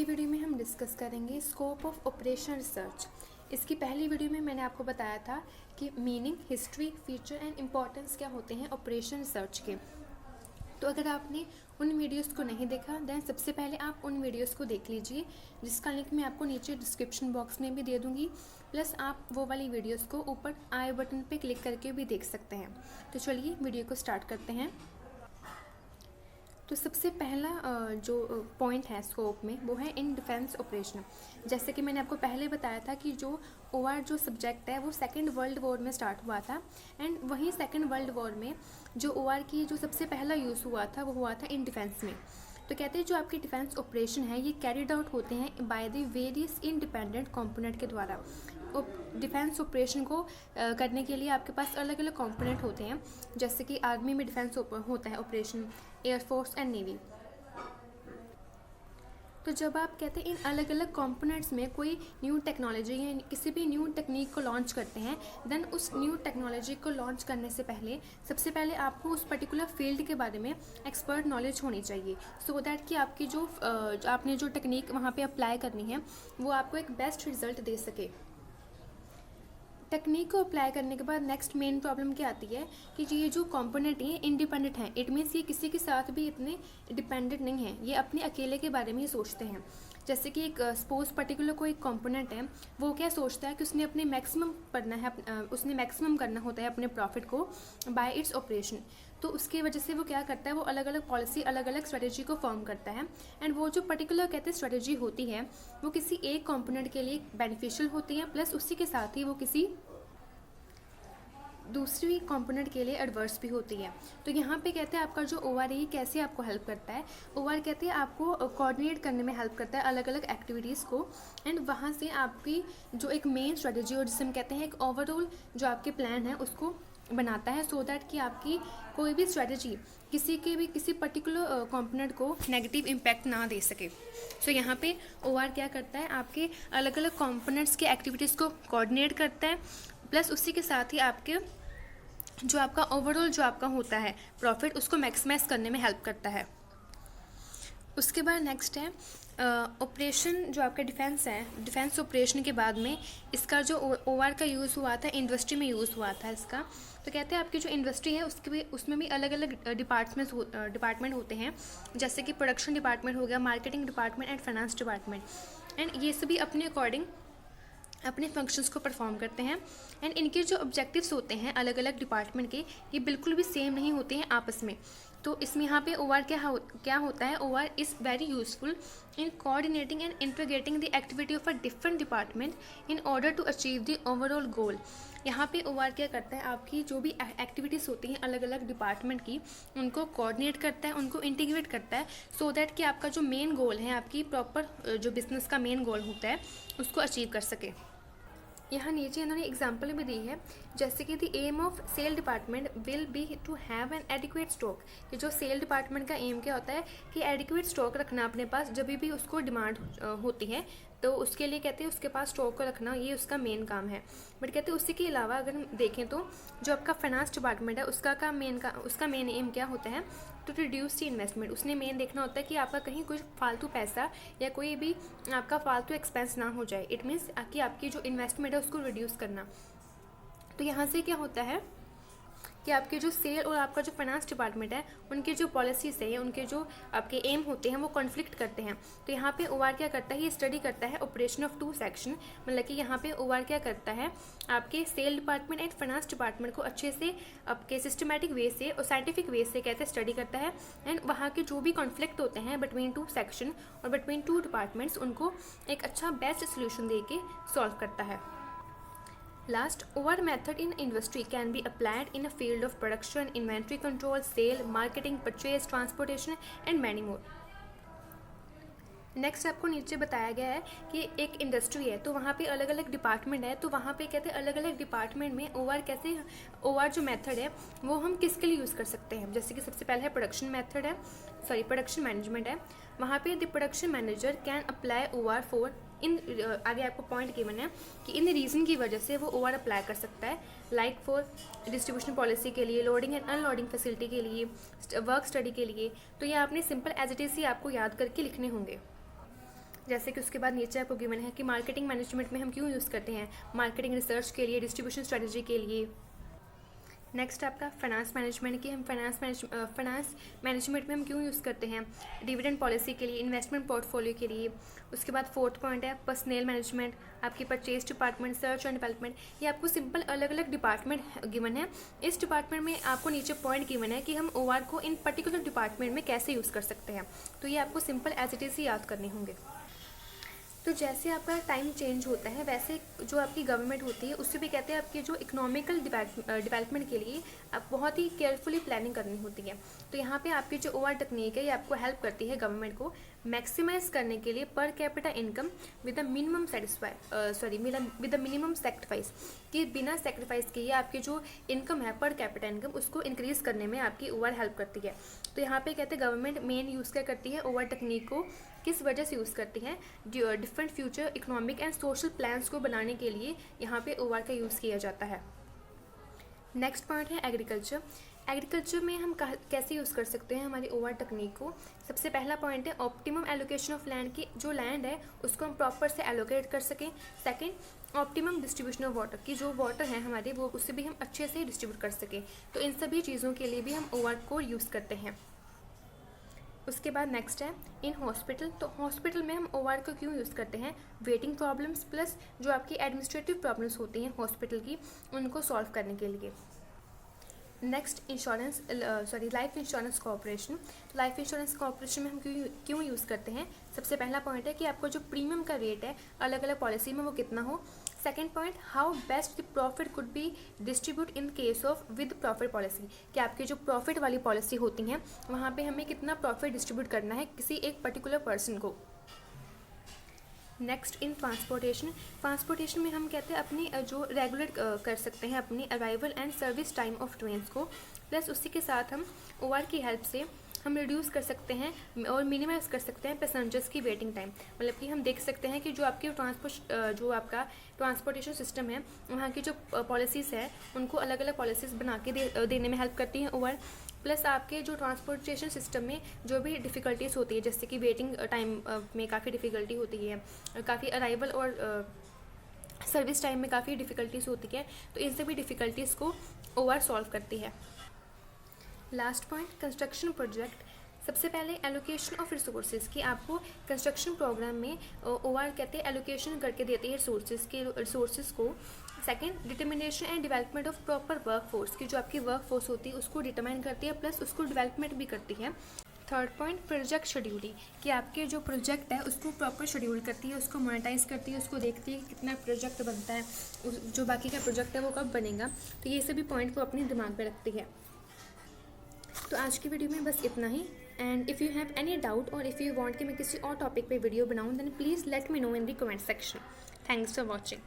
की वीडियो में हम डिस्कस करेंगे स्कोप ऑफ ऑपरेशन रिसर्च। इसकी पहली वीडियो में मैंने आपको बताया था कि meaning, history, feature and importance क्या होते हैं ऑपरेशन रिसर्च के। तो अगर आपने उन वीडियोस को नहीं देखा देन सबसे पहले आप उन वीडियोस को देख लीजिए, जिसका लिंक मैं आपको नीचे डिस्क्रिप्शन बॉक्स में भी दे दूँगी। प्लस आप वो वाली वीडियोस को ऊपर आई बटन पे क्लिक करके भी देख सकते हैं। तो चलिए वीडियो को स्टार्ट करते हैं। तो सबसे पहला जो पॉइंट है स्कोप में वो है इन डिफेंस ऑपरेशन। जैसे कि मैंने आपको पहले बताया था कि जो ओआर जो सब्जेक्ट है वो सेकेंड वर्ल्ड वॉर में स्टार्ट हुआ था, एंड वहीं सेकेंड वर्ल्ड वॉर में जो ओआर की जो सबसे पहला यूज़ हुआ था वो हुआ था इन डिफेंस में। तो कहते हैं जो आपके डिफेंस ऑपरेशन है ये कैरिड आउट होते हैं by the various independent component के द्वारा। डिफेंस ऑपरेशन को करने के लिए आपके पास अलग अलग कंपोनेंट होते हैं, जैसे कि आर्मी में डिफेंस होता है ऑपरेशन, एयरफोर्स एंड नेवी। तो जब आप कहते हैं इन अलग अलग कंपोनेंट्स में कोई न्यू टेक्नोलॉजी या किसी भी न्यू टेक्निक को लॉन्च करते हैं, देन उस न्यू टेक्नोलॉजी को लॉन्च करने से पहले सबसे पहले आपको उस पर्टिकुलर फील्ड के बारे में एक्सपर्ट नॉलेज होनी चाहिए, सो दैट कि आपकी जो आपने जो टेक्निक वहाँ पे अप्लाई करनी है वो आपको एक बेस्ट रिजल्ट दे सके। टेक्निक को अप्लाई करने के बाद नेक्स्ट मेन प्रॉब्लम क्या आती है कि ये जो कंपोनेंट है इंडिपेंडेंट हैं। इट मीन्स ये किसी के साथ भी इतने डिपेंडेंट नहीं है, ये अपने अकेले के बारे में ही सोचते हैं। जैसे कि एक सपोज पर्टिकुलर कोई कंपोनेंट है, वो क्या सोचता है कि उसने अपने मैक्सिमम करना है, उसने मैक्सिमम करना होता है अपने प्रॉफिट को बाय इट्स ऑपरेशन। तो उसकी वजह से वो क्या करता है, वो अलग अलग पॉलिसी, अलग अलग स्ट्रेटेजी को फॉर्म करता है, एंड वो जो पर्टिकुलर कहते हैं स्ट्रेटेजी होती है वो किसी एक कंपोनेंट के लिए बेनिफिशियल होती है, प्लस उसी के साथ ही वो किसी दूसरी कंपोनेंट के लिए एडवर्स भी होती है। तो यहाँ पे कहते हैं आपका जो ओआर है कैसे आपको हेल्प करता है। ओआर कहते हैं आपको कोऑर्डिनेट करने में हेल्प करता है अलग अलग एक्टिविटीज़ को, एंड वहाँ से आपकी जो एक मेन स्ट्रेटेजी और जिसे हम कहते हैं एक ओवरऑल जो आपके प्लान है उसको बनाता है, सो दैट कि आपकी कोई भी स्ट्रेटेजी किसी पर्टिकुलर कंपोनेंट को नेगेटिव इम्पैक्ट ना दे सके। सो यहाँ पे ओआर क्या करता है, आपके अलग अलग कंपोनेंट्स के एक्टिविटीज़ को कोऑर्डिनेट करता है, प्लस उसी के साथ ही आपके जो आपका ओवरऑल जो आपका होता है प्रॉफिट उसको मैक्सिमाइज करने में हेल्प करता है। उसके बाद नेक्स्ट है ऑपरेशन जो आपका डिफेंस है। डिफेंस ऑपरेशन के बाद में इसका जो ओआर का यूज़ हुआ था इंडस्ट्री में यूज़ हुआ था इसका। तो कहते हैं आपकी जो इंडस्ट्री है उसमें भी अलग अलग डिपार्टमेंट होते हैं, जैसे कि प्रोडक्शन डिपार्टमेंट हो गया, marketing department and finance department, and ये सभी अपने अकॉर्डिंग अपने फंक्शंस को परफॉर्म करते हैं, एंड इनके जो ऑब्जेक्टिव्स होते हैं अलग अलग डिपार्टमेंट के ये बिल्कुल भी सेम नहीं होते हैं आपस में। तो इसमें यहाँ पे ओआर क्या होता है, OR is very useful in coordinating and integrating the activity of a different department in order to achieve the overall goal. यहाँ पे ओआर क्या करता है, आपकी जो भी एक्टिविटीज़ होती हैं अलग अलग डिपार्टमेंट की उनको कोऑर्डिनेट करता है, उनको इंटीग्रेट करता है, सो दैट कि आपका जो मेन गोल है, आपकी प्रॉपर जो बिजनेस का मेन गोल होता है उसको अचीव कर सके। यहाँ नीचे इन्होंने एग्जाम्पल भी दी है, जैसे कि the aim of sale department will be to have an adequate stock. कि जो सेल डिपार्टमेंट का एम क्या होता है कि एडिक्वेट स्टॉक रखना अपने पास, जब भी उसको डिमांड होती है तो उसके लिए कहते हैं उसके पास स्टॉक को रखना, ये उसका मेन काम है। बट कहते हैं उसी के अलावा अगर हम देखें तो जो आपका फाइनेंस डिपार्टमेंट है उसका मेन एम क्या होता है, टू रिड्यूस दी इन्वेस्टमेंट। उसने मेन देखना होता है कि आपका कहीं कुछ फालतू पैसा या कोई भी आपका फालतू एक्सपेंस ना हो जाए। इट मीन्स कि आपकी जो इन्वेस्टमेंट है उसको रिड्यूस करना। तो यहाँ से क्या होता है कि आपके जो सेल और आपका जो फाइनेंस डिपार्टमेंट है उनके जो पॉलिसीज है, उनके जो आपके एम होते हैं वो कॉन्फ्लिक्ट करते हैं। तो यहाँ पे ओआर क्या करता है, ये स्टडी करता है ऑपरेशन ऑफ टू सेक्शन। मतलब कि यहाँ पे ओआर क्या करता है, आपके sale department and finance department को अच्छे से आपके सिस्टमेटिक वे से और साइंटिफिक वे से कहते हैं स्टडी करता है, एंड वहाँ के जो भी कॉन्फ्लिक्ट होते हैं बिटवीन टू सेक्शन और बिटवीन टू डिपार्टमेंट्स उनको एक अच्छा बेस्ट सोल्यूशन दे के सॉल्व करता है। Last, OR method in industry can be applied in a field of production, inventory control, sale, marketing, purchase, transportation and many more. Next आपको नीचे बताया गया है कि एक इंडस्ट्री है तो वहाँ पे अलग अलग डिपार्टमेंट है, तो वहाँ पे कहते हैं अलग अलग डिपार्टमेंट में ओआर जो मेथड है वो हम किसके लिए यूज़ कर सकते हैं। जैसे कि सबसे पहले है प्रोडक्शन मैनेजमेंट है। वहाँ पे the production manager can apply OR for in आगे आपको पॉइंट गिवन है कि इन रीज़न की वजह से वो ओआर अप्लाई कर सकता है, लाइक फॉर डिस्ट्रीब्यूशन पॉलिसी के लिए, लोडिंग एंड अनलोडिंग फैसिलिटी के लिए, वर्क स्टडी के लिए। तो ये आपने सिंपल एज इट इज़ ही आपको याद करके लिखने होंगे। जैसे कि उसके बाद नीचे आपको गिवन है कि मार्केटिंग मैनेजमेंट में हम क्यों यूज़ करते हैं, मार्केटिंग रिसर्च के लिए, डिस्ट्रीब्यूशन स्ट्रेटजी के लिए। नेक्स्ट आपका फाइनेंस मैनेजमेंट की हम फाइनेंस मैनेजमेंट में हम क्यों यूज़ करते हैं, डिविडेंड पॉलिसी के लिए, इन्वेस्टमेंट पोर्टफोलियो के लिए। उसके बाद फोर्थ पॉइंट है पर्सनल मैनेजमेंट, आपकी purchase department, search and development. ये आपको सिंपल अलग अलग डिपार्टमेंट गिवन है। इस डिपार्टमेंट में आपको नीचे पॉइंट गिवन है कि हम OR को इन पर्टिकुलर डिपार्टमेंट में कैसे यूज़ कर सकते हैं। तो ये आपको सिंपल एज इट इज़ ही याद करने होंगे। तो जैसे आपका टाइम चेंज होता है वैसे जो आपकी गवर्नमेंट होती है उससे भी कहते हैं आपके जो इकोनॉमिकल डेवलपमेंट के लिए आप बहुत ही केयरफुली प्लानिंग करनी होती है। तो यहाँ पे आपकी जो OR टेक्निक है ये आपको हेल्प करती है गवर्नमेंट को मैक्सिमाइज करने के लिए per capita income with the minimum with the minimum sacrifice, कि बिना सेक्रीफाइस किए आपकी जो इनकम है पर कैपिटा इनकम उसको इंक्रीज करने में आपकी OR हेल्प करती है। तो यहाँ पे कहते हैं गवर्नमेंट मेन यूज़ क्या करती है, OR टेक्निक को किस वजह से यूज़ करती है, different future economic and social plans को बनाने के लिए यहाँ पे OR का यूज़ किया जाता है। नेक्स्ट पॉइंट है एग्रीकल्चर। एग्रीकल्चर में हम कैसे यूज़ कर सकते हैं हमारी OR टेक्निक को। सबसे पहला पॉइंट है ऑप्टिमम एलोकेशन ऑफ लैंड, की जो लैंड है उसको हम प्रॉपर से एलोकेट कर सकें। Second optimum distribution of water, की जो वाटर है हमारे वो उससे भी हम अच्छे से डिस्ट्रीब्यूट कर सकें। तो इन सभी चीज़ों के लिए भी हम OR को यूज़ करते हैं। उसके बाद नेक्स्ट है इन हॉस्पिटल। तो हॉस्पिटल में हम OR को क्यों यूज़ करते हैं, वेटिंग प्रॉब्लम्स प्लस जो आपकी एडमिनिस्ट्रेटिव प्रॉब्लम्स होती हैं हॉस्पिटल की उनको सॉल्व करने के लिए। Next life insurance corporation. Life insurance corporation में हम क्यों यूज़ करते हैं। सबसे पहला पॉइंट है कि आपको जो प्रीमियम का रेट है अलग अलग पॉलिसी में वो कितना हो। Second point, how best the profit could be distribute in case of with profit policy, कि आपकी जो प्रॉफिट वाली पॉलिसी होती हैं वहाँ पे हमें कितना प्रॉफिट डिस्ट्रीब्यूट करना है किसी एक पर्टिकुलर पर्सन को। नेक्स्ट इन ट्रांसपोर्टेशन में हम कहते हैं अपनी जो रेगुलेट कर सकते हैं अपनी arrival and service time of trains को, प्लस उसी के साथ हम OR की हेल्प से हम रिड्यूस कर सकते हैं और मिनिमाइज कर सकते हैं पैसेंजर्स की वेटिंग टाइम। मतलब कि हम देख सकते हैं कि जो आपकी जो आपका ट्रांसपोर्टेशन सिस्टम है वहाँ की जो पॉलिसीज़ है उनको अलग अलग पॉलिसीज़ बना के देने में हेल्प करती हैं OR। प्लस आपके जो ट्रांसपोर्टेशन सिस्टम में जो भी डिफ़िकल्टीज़ होती है जैसे कि वेटिंग टाइम में काफ़ी डिफ़िकल्टी होती है, काफ़ी अराइवल और सर्विस टाइम में काफ़ी डिफ़िकल्टीज़ होती है, तो इन सभी डिफ़िकल्टीज़ को OR सॉल्व करती है। Last point construction project. सबसे पहले एलोकेशन ऑफ रिसोर्सेज, की आपको कंस्ट्रक्शन प्रोग्राम में OR कहते हैं एलोकेशन करके देती है रिसोर्सेज को। Second determination and development of proper work force, की जो आपकी वर्क फोर्स होती है उसको डिटरमाइन करती है प्लस उसको डेवलपमेंट भी करती है। थर्ड पॉइंट प्रोजेक्ट शेड्यूलिंग, कि आपके जो प्रोजेक्ट है उसको प्रॉपर शेड्यूल करती है, उसको मोनेटाइज करती है, उसको देखती है कि कितना प्रोजेक्ट बनता है, जो बाकी का प्रोजेक्ट है वो कब बनेगा। तो ये सभी पॉइंट वो अपने दिमाग में रखती है। तो आज की वीडियो में बस इतना ही। And if you have any doubt और इफ़ यू वांट कि मैं किसी और टॉपिक पे वीडियो बनाऊँ then please let me know in the comment section. Thanks for watching.